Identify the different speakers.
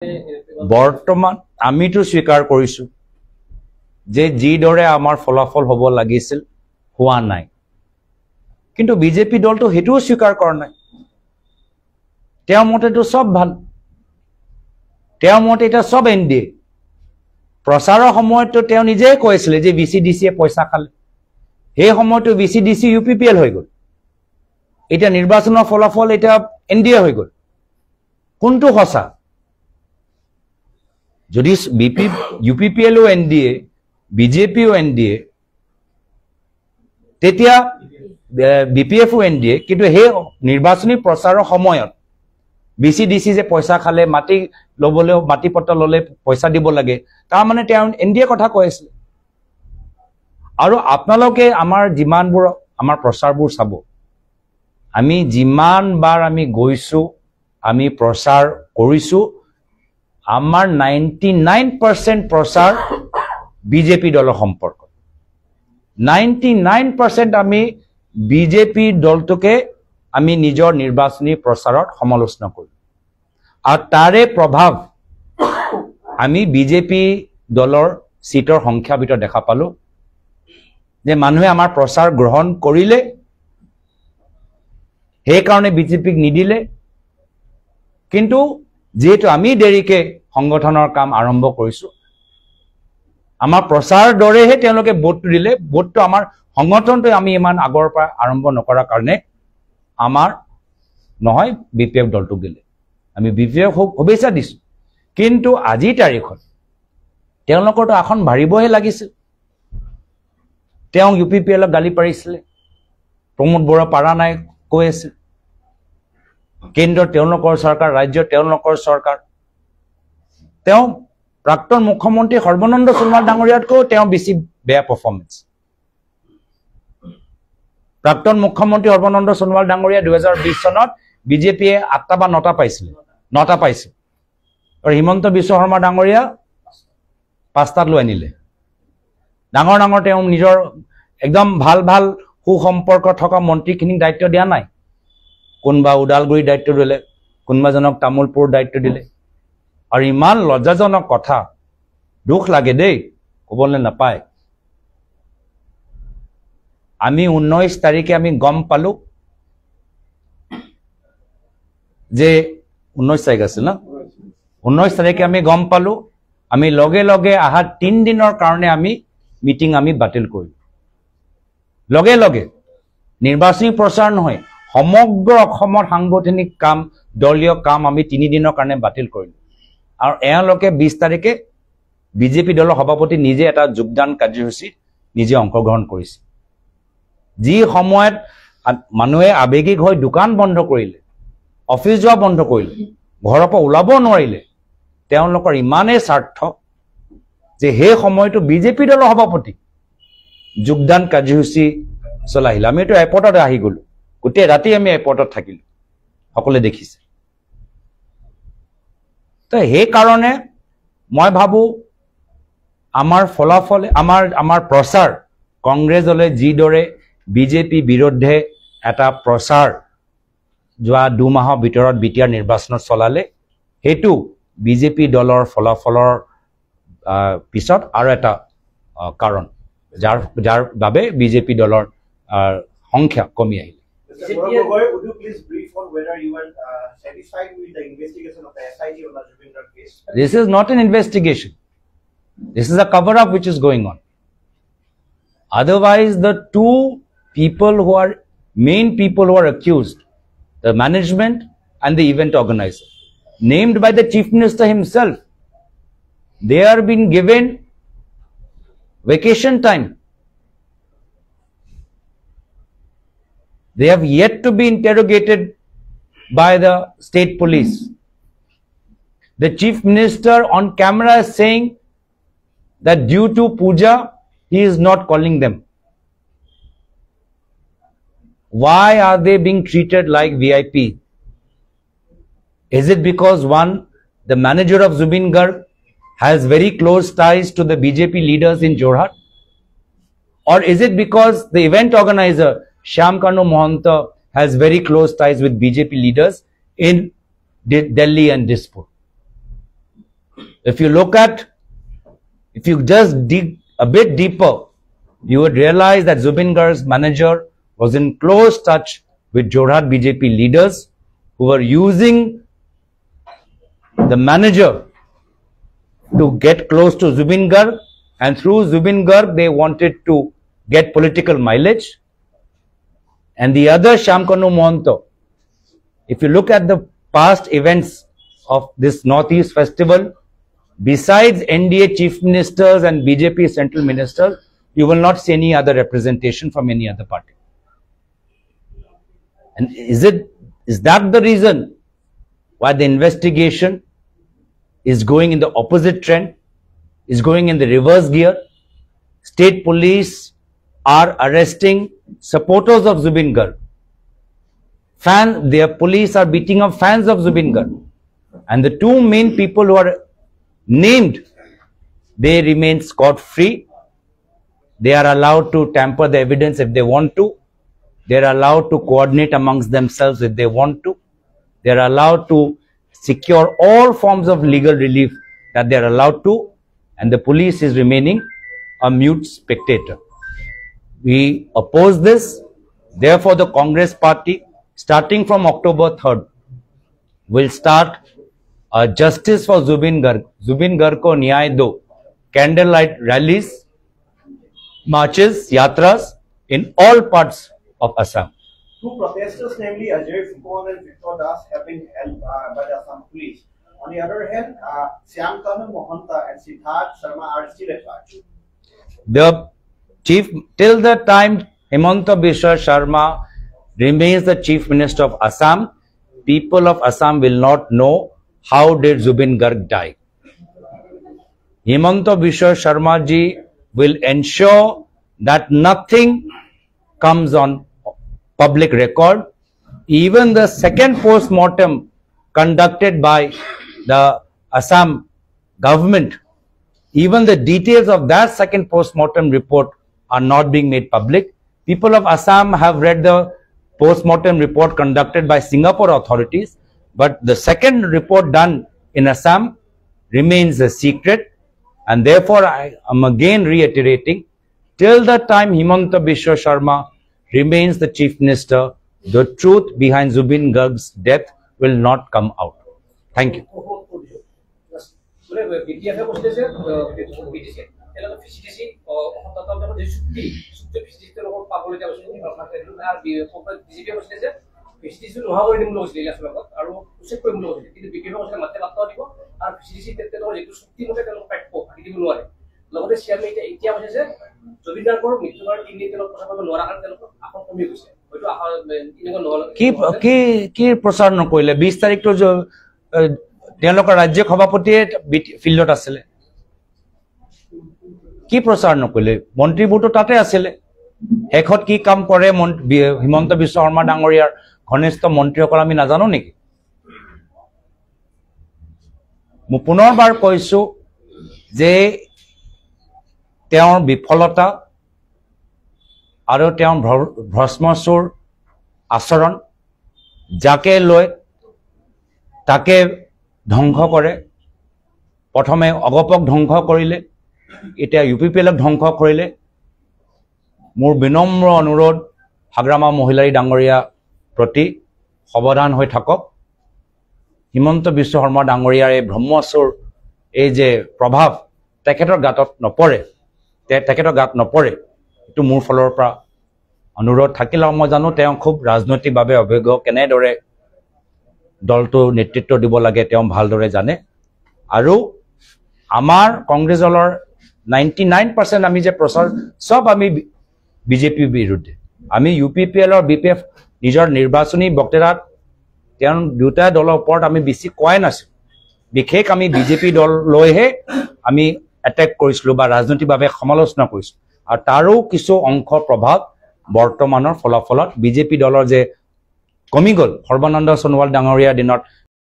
Speaker 1: বৰ্তমান আমিতো স্বীকাৰ কৰিছো যে যিদৰে আমাৰ ফলাফল হ'ব লাগিছিল হোৱা নাই, কিন্তু বিজেপি দলটো হেতুও স্বীকাৰ কৰা নাই। তেওঁৰ মতেতো সব ভাল, তেওঁৰ মতে এটা সব এনডিএ। প্ৰচাৰৰ সময়তো তেওঁ নিজে কৈছিল যে বিচিডিচিয়ে পইচা খালে, সেই সময়তো বিচিডিচি ইউপিপিএল হৈ গ'ল। এটা নিৰ্বাচনৰ ফলাফল এটা এনডিএ হৈ গ'ল। কোনটো সঁচা? যদি ইউপিপিএলও এনডিএ, বিজেপিও এনডিএ, তেতিয়া বিপিএফও এনডিএ, কিন্তু সেই নিৰ্বাচনী প্ৰচাৰৰ সময়ত বিচিডিচি যে পইচা খালে, মাটি ল'বলৈও মাটি পত্ৰ ল'লে পইচা দিব লাগে, তাৰমানে তেওঁ এনডিএ কথা কৈ আছিলে। আৰু আপোনালোকে আমাৰ যিমানবোৰ আমাৰ প্ৰচাৰবোৰ চাব, আমি যিমানবাৰ আমি গৈছো, আমি প্ৰচাৰ কৰিছো, আমাৰ 99% প্ৰচাৰ বিজেপি দলৰ সম্পৰ্ক। 99% আমি বিজেপি দলটোকে আমি নিজৰ নিৰ্বাচনী প্ৰচাৰত সমালোচনা কৰোঁ। আৰু তাৰে প্ৰভাৱ আমি বিজেপি দলৰ সিটৰ সংখ্যাৰ ভিতৰত দেখা পালো, যে মানুহে আমাৰ প্ৰচাৰ গ্ৰহণ কৰিলে, সেইকাৰণে বিজেপিক নিদিলে। কিন্তু যেহেতু আমি দেৰিকে সংগঠনৰ কাম আৰম্ভ কৰিছো, আমাৰ প্ৰচাৰ দৰেহে তেওঁলোকে ভোটটো দিলে। ভোটটো আমাৰ সংগঠনটো আমি ইমান আগৰ পৰা আৰম্ভ নকৰাৰ কাৰণে আমাৰ নহয়, বিপিএফ দলটোক দিলে। আমি বিপিএফ শুভেচ্ছা দিছো, কিন্তু আজিৰ তাৰিখত তেওঁলোকৰতো আসন বাঢ়িবহে লাগিছিল। তেওঁ ইউপিপিএলক গালি পাৰিছিলে, প্ৰমোদ বৰা পাৰা নাই কৈ আছিল। কেন্দ্ৰ তেওঁলোকৰ চৰকাৰ, ৰাজ্য তেওঁলোকৰ চৰকাৰ। তেওঁ প্ৰাক্তন মুখ্যমন্ত্ৰী সৰ্বানন্দ সোণোৱাল ডাঙৰীয়াতকৈও তেওঁ বেছি বেয়া পাৰফৰ্মেন্স। প্ৰাক্তন মুখ্যমন্ত্ৰী সৰ্বানন্দ সোণোৱাল ডাঙৰীয়া 2020 চনত বিজেপিয়ে 8টা বা 9টা পাইছিলে, 9টা পাইছিল। আৰু হিমন্ত বিশ্ব শৰ্মা ডাঙৰীয়া 5টাত লৈ আনিলে। ডাঙৰ ডাঙৰ তেওঁ নিজৰ একদম ভাল ভাল সুসম্পৰ্ক থকা মন্ত্ৰীখিনিক দায়িত্ব দিয়া নাই। কোনোবা ওদালগুৰিৰ দায়িত্ব দিলে, কোনোবাজনক তামোলপুৰ দায়িত্ব দিলে। আৰু ইমান লজ্জাজনক কথা, দুখ লাগে দেই, ক'বলৈ নাপায়। আমি 19 তাৰিখে আমি গম পালো যে 19 তাৰিখ আছিল ন, 19 তাৰিখে আমি গম পালো, আমি লগে লগে আহা 3 দিনৰ কাৰণে আমি মিটিং আমি বাতিল কৰিলো। লগে লগে নিৰ্বাচনী প্ৰচাৰ নহয়, সমগ্ৰ অসমৰ সাংগঠনিক কাম, দলীয় কাম আমি 3 দিনৰ কাৰণে বাতিল কৰিলো। আৰু এওঁলোকে 20 তাৰিখে বিজেপি দলৰ সভাপতি নিজে এটা যোগদান কাৰ্যসূচী নিজে অংশগ্ৰহণ কৰিছে। যি সময়ত মানুহে আৱেগিক হৈ দোকান বন্ধ কৰিলে, অফিচ যোৱা বন্ধ কৰিলে, ঘৰৰ পৰা ওলাব নোৱাৰিলে, তেওঁলোকৰ ইমানেই স্বাৰ্থ যে সেই সময়টো বিজেপি দলৰ সভাপতি যোগদান কাৰ্যসূচী চলাইছিল। আমিতো এয়াৰপৰ্টত আহি গলো, গোটেই ৰাতি আমি এয়াৰপৰ্টত থাকিলো, সকলোৱে দেখিছে। তো সেইকাৰণে মই ভাবো আমাৰ ফলাফল, আমাৰ প্ৰচাৰ, কংগ্ৰেছলৈ যিদৰে বিজেপি বিৰুদ্ধে এটা প্ৰচাৰ যোৱা 2 মাহৰ ভিতৰত বিটিআৰ নিৰ্বাচনত চলালে, সেইটো বিজেপি দলৰ ফলাফলৰ পিছত আৰু এটা কাৰণ, যাৰ বাবে বিজেপি দলৰ সংখ্যা কমি আহিল।
Speaker 2: Would you please brief on whether you are satisfied with the investigation of the SIT on the Zubin Garg case?
Speaker 1: This is not an investigation. This is a cover-up which is going on. Otherwise, the two people who are main people who are accused, the management and the event organizer, named by the Chief Minister himself, they are being given vacation time. They have yet to be interrogated by the state police. The Chief Minister on camera is saying that due to puja, he is not calling them. Why are they being treated like VIP? Is it because the manager of Zubin Garg has very close ties to the BJP leaders in Jorhat? Or is it because the event organizer, Shyam Kanu Mohanta, has very close ties with BJP leaders in Delhi and Dispur? If you just dig a bit deeper, you would realize that Zubin Garg's manager was in close touch with Jorhat BJP leaders who were using the manager to get close to Zubin Garg, and through Zubin Garg they wanted to get political mileage. And the other Shyamkanu Mohanto, if you look at the past events of this Northeast Festival, besides NDA chief ministers and BJP central ministers, you will not see any other representation from any other party. And is that the reason why the investigation is going in the opposite trend, is going in the reverse gear? State police are arresting supporters of Zubin Garg. Their police are beating up fans of Zubin Garg. And the two main people who are named, they remain scot-free. They are allowed to tamper the evidence if they want to. They are allowed to coordinate amongst themselves if they want to. They are allowed to secure all forms of legal relief that they are allowed to. And the police is remaining a mute spectator. We oppose this. Therefore, the Congress party, starting from October 3rd, will start a Justice for Zubin Garg, Zubin Garg ko Nyay Do, candlelight rallies, marches, yatras in all parts of Assam.
Speaker 2: Two protesters, namely Ajay Fukon and Victor Das, have been held by the Assam police. On the other hand, Shyamkanu Mohanta and Siddharth Sharma are still at large. Till the time Himanta Biswa Sharma remains the Chief Minister of Assam, people of Assam will not know how did Zubin Garg die. Himanta Biswa Sharma ji will ensure that nothing comes on public record. Even the second post-mortem conducted by the Assam government, even the details of that second post-mortem report are not being made public. People of Assam have read the post-mortem report conducted by Singapore authorities, but the second report done in Assam remains a secret, and therefore I am again reiterating, till the time Himanta Biswa Sharma remains the Chief Minister, the truth behind Zubin Garg's death will not come out. Thank you. কি প্ৰচাৰ নকৰিলে 20 তাৰিখটো তেওঁলোকৰ ৰাজ্য সভাপতিয়ে ফিল্ডত আছিলে কি প্ৰচাৰ নকৰিলে মন্ত্ৰীবোৰটো তাতে আছিলে শেষত কি কাম কৰে হিমন্ত বিশ্ব শৰ্মা ডাঙৰীয়াৰ ঘনিষ্ঠ মন্ত্ৰীসকল আমি নাজানো নেকি মই পুনৰবাৰ কৈছো যে তেওঁৰ বিফলতা আৰু তেওঁৰ ভ্ৰষ্মচুৰ আচৰণ যাকে লৈ তাকে ধ্বংস কৰে প্ৰথমে অগপক ধ্বংস কৰিলে এতিয়া ইউপিপিএলক ধ্বংস কৰিলে মোৰ বিনম্ৰ অনুৰোধ হাগ্ৰামা মহিলাৰী ডাঙৰীয়া প্ৰতি সাৱধান হৈ থাকক হিমন্ত বিশ্ব শৰ্মা ডাঙৰীয়াৰ এই ব্ৰহ্মচুৰ এই যে প্ৰভাৱ তেখেতৰ গাতত নপৰে তেখেতৰ গাত নপৰে এটো মোৰ ফলৰ পৰা অনুৰোধ থাকিলে মই জানো তেওঁ খুব ৰাজনৈতিকভাৱে অভিজ্ঞ কেনেদৰে দলটো নেতৃত্ব দিব লাগে তেওঁ ভালদৰে জানে আৰু আমাৰ কংগ্ৰেছ দলৰ 99% আমি যে প্ৰচাৰ সব আমি বিজেপি বিৰুদ্ধে আমি ইউপিপিএল আৰু বিপিএফ নিজৰ নিৰ্বাচনী বক্তৃতাত তেওঁ দুটা দলৰ ওপৰত আমি বেছি কোৱাই নাছিল বিশেষ আমি বিজেপি দল লৈহে আমি এটেক কৰিছিলো বা ৰাজনৈতিকভাৱে সমালোচনা কৰিছিলো আৰু তাৰো কিছু অংশ প্ৰভাৱ বৰ্তমানৰ ফলাফলত বিজেপি দলৰ যে কমি গল সৰ্বানন্দ সোণোৱাল ডাঙৰীয়াৰ দিনত